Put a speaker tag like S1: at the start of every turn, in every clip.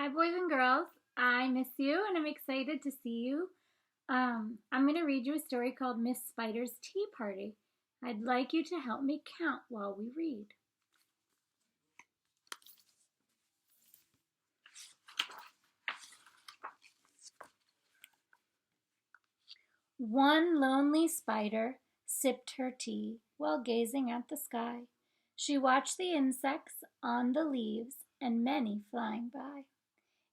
S1: Hi, boys and girls. I miss you and I'm excited to see you. I'm going to read you a story called Miss Spider's Tea Party. I'd like you to help me count while we read. One lonely spider sipped her tea while gazing at the sky. She watched the insects on the leaves and many flying by.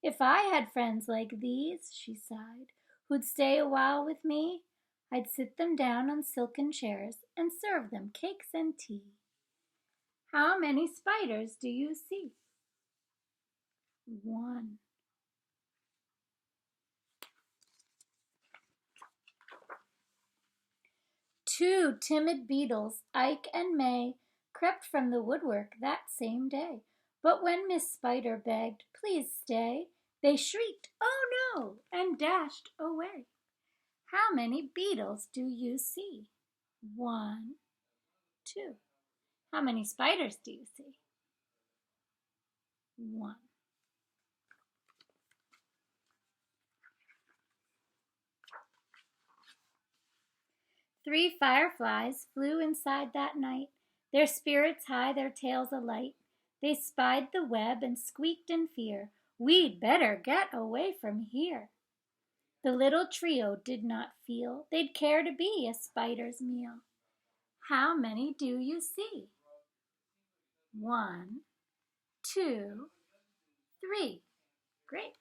S1: If I had friends like these, she sighed, who'd stay a while with me, I'd sit them down on silken chairs and serve them cakes and tea. How many spiders do you see? One. Two timid beetles, Ike and May, crept from the woodwork that same day. But when Miss Spider begged, "Please stay," they shrieked, "Oh no!" and dashed away. How many beetles do you see? One, two. How many spiders do you see? One. Three fireflies flew inside that night, their spirits high, their tails alight. They spied the web and squeaked in fear, "We'd better get away from here." The little trio did not feel they'd care to be a spider's meal. How many do you see? One, two, three. Great.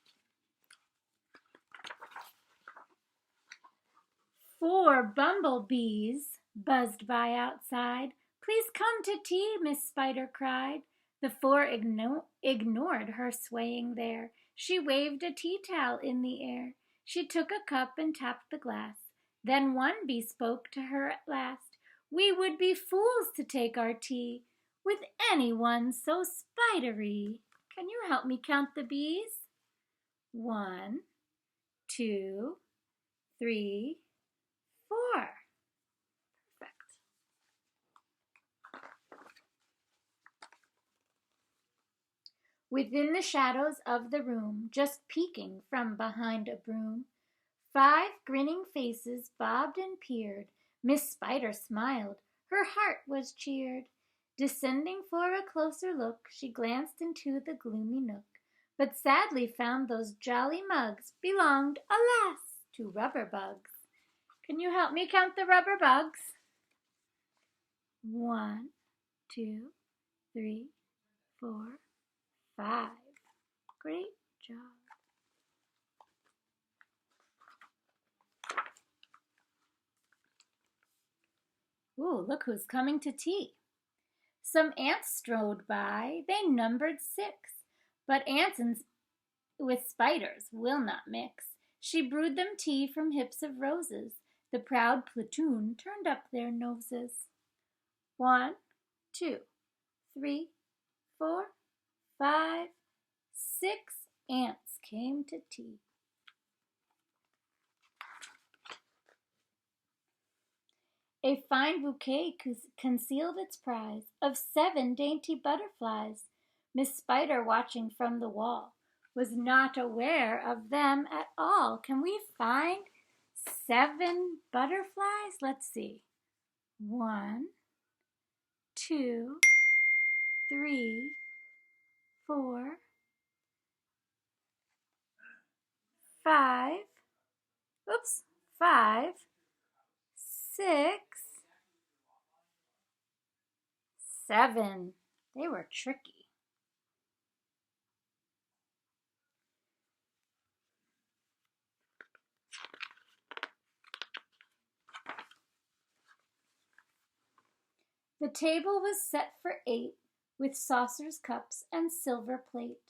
S1: Four bumblebees buzzed by outside. "Please come to tea," Miss Spider cried. The four ignored her swaying there. She waved a tea towel in the air. She took a cup and tapped the glass. Then one bee spoke to her at last. "We would be fools to take our tea with anyone so spidery." Can you help me count the bees? One, two, three, four. Perfect. Within the shadows of the room, just peeking from behind a broom, five grinning faces bobbed and peered. Miss Spider smiled. Her heart was cheered. Descending for a closer look, she glanced into the gloomy nook, but sadly found those jolly mugs belonged, alas, to rubber bugs. Can you help me count the rubber bugs? One, two, three, four, five. Great job. Ooh, look who's coming to tea. Some ants strode by. They numbered 6. But ants with spiders will not mix. She brewed them tea from hips of roses. The proud platoon turned up their noses. 1, 2, 3, 4, 5, 6 ants came to tea. A fine bouquet concealed its prize of 7 dainty butterflies. Miss Spider, watching from the wall, was not aware of them at all. Can we find 7 butterflies? Let's see. 1, 2, 3, 4, 5. Oops, 5, 6, 7. They were tricky. The table was set for 8, with saucers, cups, and silver plate.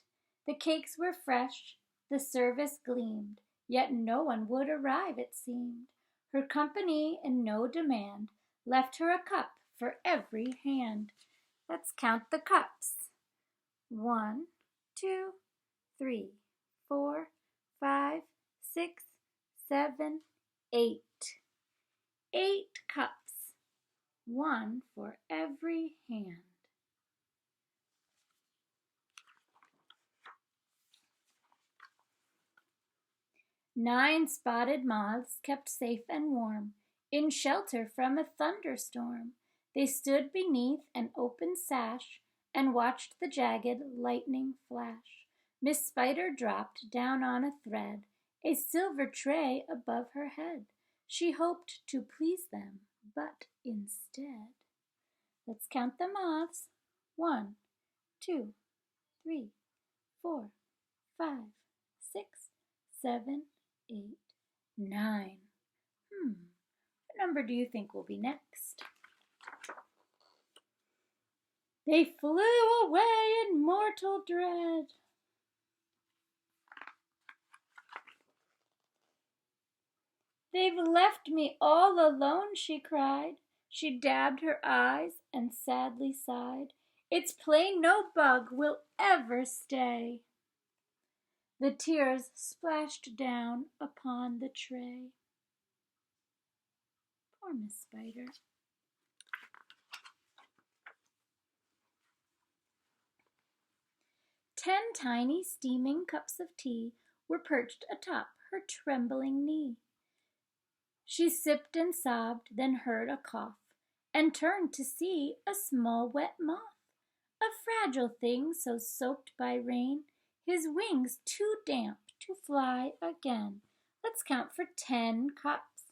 S1: The cakes were fresh, the service gleamed, yet no one would arrive, it seemed. Her company in no demand left her a cup for every hand. Let's count the cups. 1, 2, 3, 4, 5, 6, 7, 8. 8 cups. One for every hand. 9 spotted moths kept safe and warm, in shelter from a thunderstorm. They stood beneath an open sash and watched the jagged lightning flash. Miss Spider dropped down on a thread, a silver tray above her head. She hoped to please them, but instead. Let's count the moths. 1, 2, 3, 4, 5, 6, 7, 8, 9. What number do you think will be next? They flew away in mortal dread. They've left me all alone, she cried. She dabbed her eyes and sadly sighed. It's plain no bug will ever stay. The tears splashed down upon the tray. Poor Miss Spider. Ten tiny steaming cups of tea were perched atop her trembling knee. She sipped and sobbed, then heard a cough, and turned to see a small wet moth, a fragile thing so soaked by rain, his wings too damp to fly again. Let's count for 10 cups.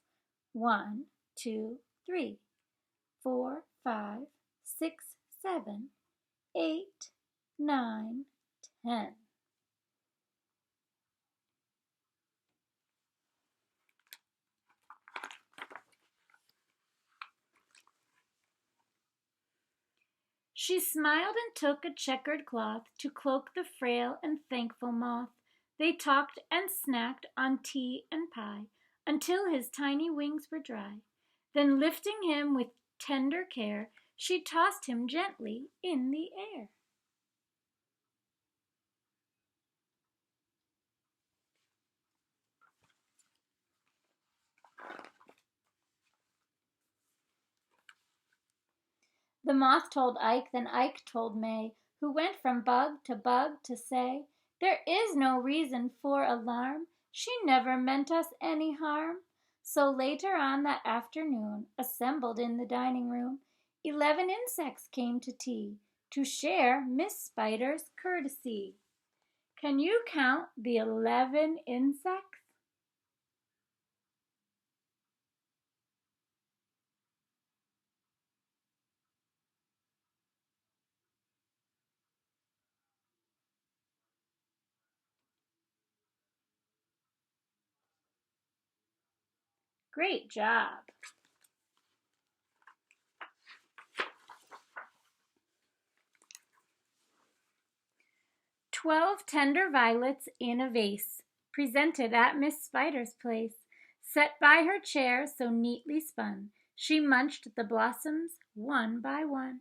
S1: 1, 2, 3, 4, 5, 6, 7, 8, 9, 10. She smiled and took a checkered cloth to cloak the frail and thankful moth. They talked and snacked on tea and pie until his tiny wings were dry. Then lifting him with tender care, she tossed him gently in the air. The moth told Ike, then Ike told May, who went from bug to say, there is no reason for alarm. She never meant us any harm. So later on that afternoon, assembled in the dining room, 11 insects came to tea to share Miss Spider's courtesy. Can you count the 11 insects? Great job. 12 tender violets in a vase, presented at Miss Spider's place, set by her chair so neatly spun. She munched the blossoms one by one.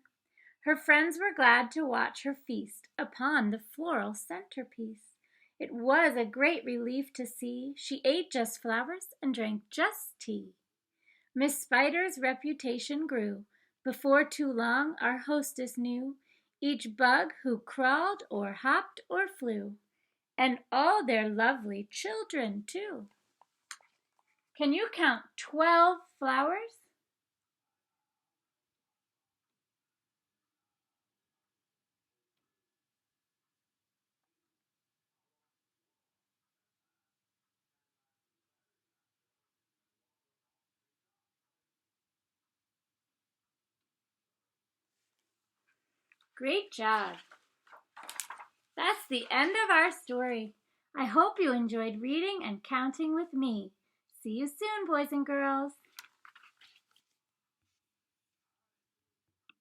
S1: Her friends were glad to watch her feast upon the floral centerpiece. It was a great relief to see she ate just flowers and drank just tea. Miss Spider's reputation grew. Before too long our hostess knew each bug who crawled or hopped or flew, and all their lovely children too. Can you count 12 flowers? Great job. That's the end of our story. I hope you enjoyed reading and counting with me. See you soon, boys and girls.